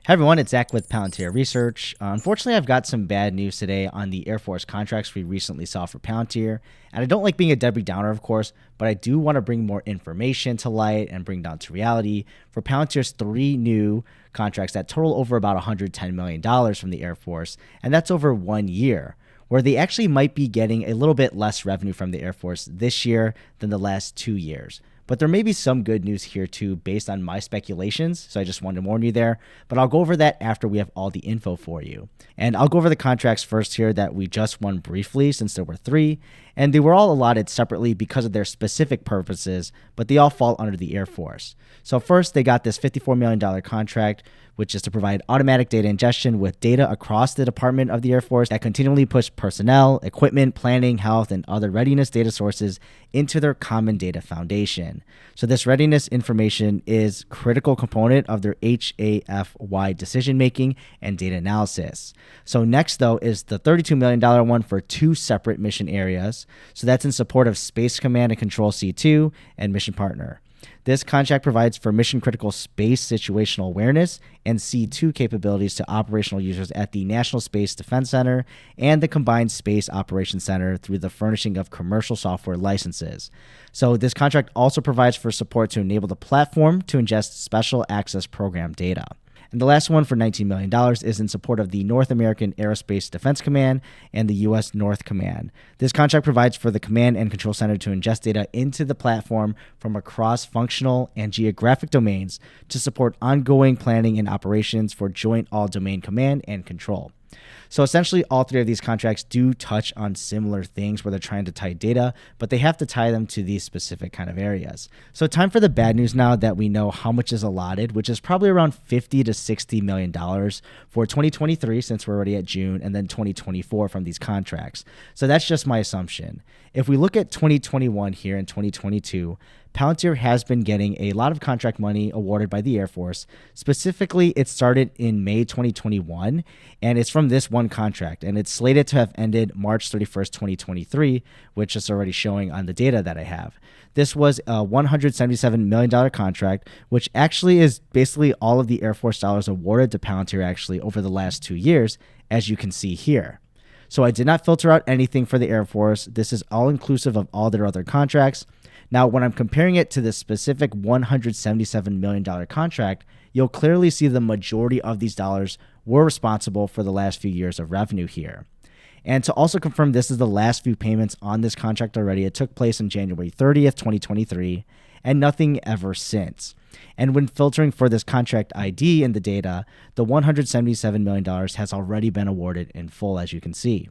Hey everyone, it's Zach with Palantir Research. Unfortunately, I've got some bad news today on the Air Force contracts we recently saw for Palantir. And I don't like being a Debbie Downer, of course, but I do want to bring more information to light and bring down to reality for Palantir's 3 new contracts that total over about $110 million from the Air Force, and that's over 1 year, where they actually might be getting a little bit less revenue from the Air Force this year than the last 2 years. But there may be some good news here too based on my speculations, so I just wanted to warn you there. But I'll go over that after we have all the info for you. And I'll go over the contracts first here that we just won briefly, since there were 3. And they were all allotted separately because of their specific purposes, but they all fall under the Air Force. So first, they got this $54 million contract, which is to provide automatic data ingestion with data across the Department of the Air Force that continually push personnel, equipment, planning, health, and other readiness data sources into their common data foundation. So this readiness information is a critical component of their HAF-wide decision-making and data analysis. So next, though, is the $32 million one for 2 separate mission areas. So that's in support of Space Command and Control C2 and Mission Partner. This contract provides for mission-critical space situational awareness and C2 capabilities to operational users at the National Space Defense Center and the Combined Space Operations Center through the furnishing of commercial software licenses. So this contract also provides for support to enable the platform to ingest special access program data. And the last one for $19 million is in support of the North American Aerospace Defense Command and the U.S. North Command. This contract provides for the Command and Control Center to ingest data into the platform from across functional and geographic domains to support ongoing planning and operations for joint all-domain command and control. So essentially, all 3 of these contracts do touch on similar things where they're trying to tie data, but they have to tie them to these specific kind of areas. So time for the bad news now that we know how much is allotted, which is probably around $50 to $60 million for 2023, since we're already at June, and then 2024 from these contracts. So that's just my assumption. If we look at 2021 here and 2022, Palantir has been getting a lot of contract money awarded by the Air Force. Specifically, it started in May 2021, and it's from this one contract, and it's slated to have ended March 31st, 2023, which is already showing on the data that I have. This was a $177 million contract, which actually is basically all of the Air Force dollars awarded to Palantir actually over the last 2 years, as you can see here. So I did not filter out anything for the Air Force. This is all inclusive of all their other contracts. Now, when I'm comparing it to the specific $177 million contract, you'll clearly see the majority of these dollars were responsible for the last few years of revenue here. And to also confirm, this is the last few payments on this contract already. It took place on January 30th, 2023, and nothing ever since. And when filtering for this contract ID in the data, the $177 million has already been awarded in full, as you can see.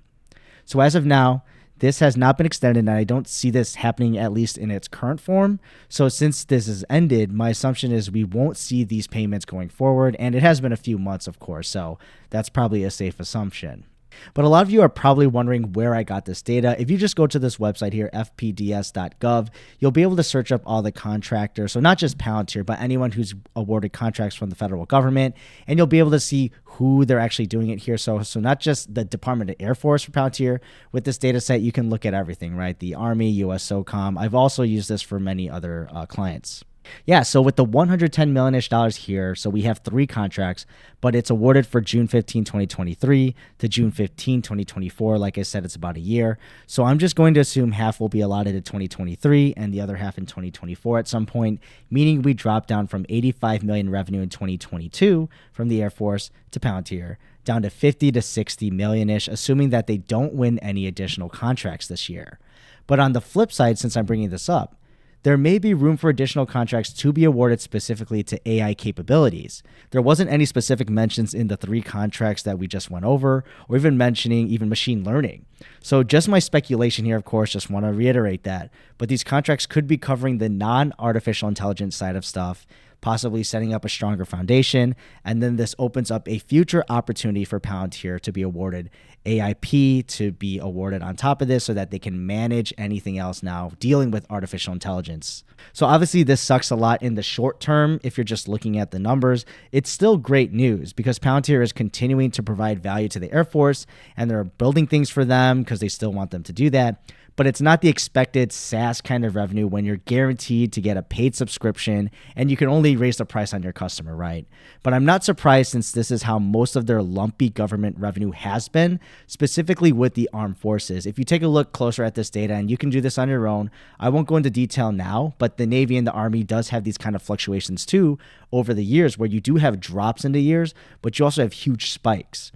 So as of now, this has not been extended, and I don't see this happening, at least in its current form. So since this has ended, my assumption is we won't see these payments going forward, and it has been a few months, of course, so that's probably a safe assumption. But a lot of you are probably wondering where I got this data. If you just go to this website here, fpds.gov, you'll be able to search up all the contractors. So not just Palantir, but anyone who's awarded contracts from the federal government. And you'll be able to see who they're actually doing it here. So not just the Department of Air Force for Palantir. With this data set, you can look at everything, right? The Army, US SOCOM. I've also used this for many other clients. Yeah, so with the $110 million-ish here, so we have 3 contracts, but it's awarded for June 15, 2023 to June 15, 2024. Like I said, it's about a year. So I'm just going to assume half will be allotted in 2023 and the other half in 2024 at some point, meaning we drop down from $85 million revenue in 2022 from the Air Force to Palantir, down to $50 to $60 million-ish, assuming that they don't win any additional contracts this year. But on the flip side, since I'm bringing this up, there may be room for additional contracts to be awarded specifically to AI capabilities. There wasn't any specific mentions in the 3 contracts that we just went over, or even mentioning even machine learning. So just my speculation here, of course, just want to reiterate that. But these contracts could be covering the non-artificial intelligence side of stuff, possibly setting up a stronger foundation. And then this opens up a future opportunity for Palantir to be awarded AIP, to be awarded on top of this so that they can manage anything else now dealing with artificial intelligence. So obviously this sucks a lot in the short term. If you're just looking at the numbers, it's still great news because Palantir is continuing to provide value to the Air Force and they're building things for them because they still want them to do that. but it's not the expected SaaS kind of revenue when you're guaranteed to get a paid subscription and you can only raise the price on your customer, right? But I'm not surprised since this is how most of their lumpy government revenue has been, specifically with the armed forces. If you take a look closer at this data, and you can do this on your own, I won't go into detail now, but the Navy and the Army does have these kind of fluctuations too over the years where you do have drops in the years, but you also have huge spikes.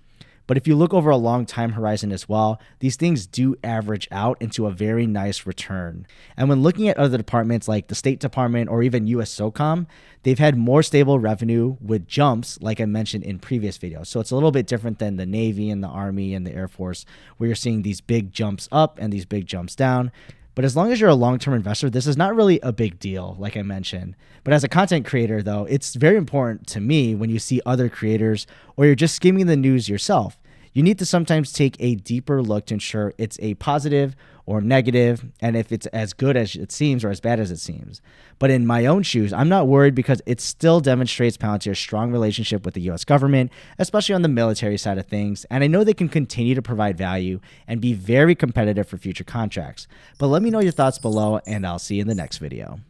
But if you look over a long time horizon as well, these things do average out into a very nice return. And when looking at other departments like the State Department or even US SOCOM, they've had more stable revenue with jumps, like I mentioned in previous videos. So it's a little bit different than the Navy and the Army and the Air Force, where you're seeing these big jumps up and these big jumps down. But as long as you're a long-term investor, this is not really a big deal, like I mentioned. But as a content creator, though, it's very important to me when you see other creators or you're just skimming the news yourself. You need to sometimes take a deeper look to ensure it's a positive or negative, and if it's as good as it seems or as bad as it seems. But in my own shoes, I'm not worried because it still demonstrates Palantir's strong relationship with the US government, especially on the military side of things, and I know they can continue to provide value and be very competitive for future contracts. But let me know your thoughts below, and I'll see you in the next video.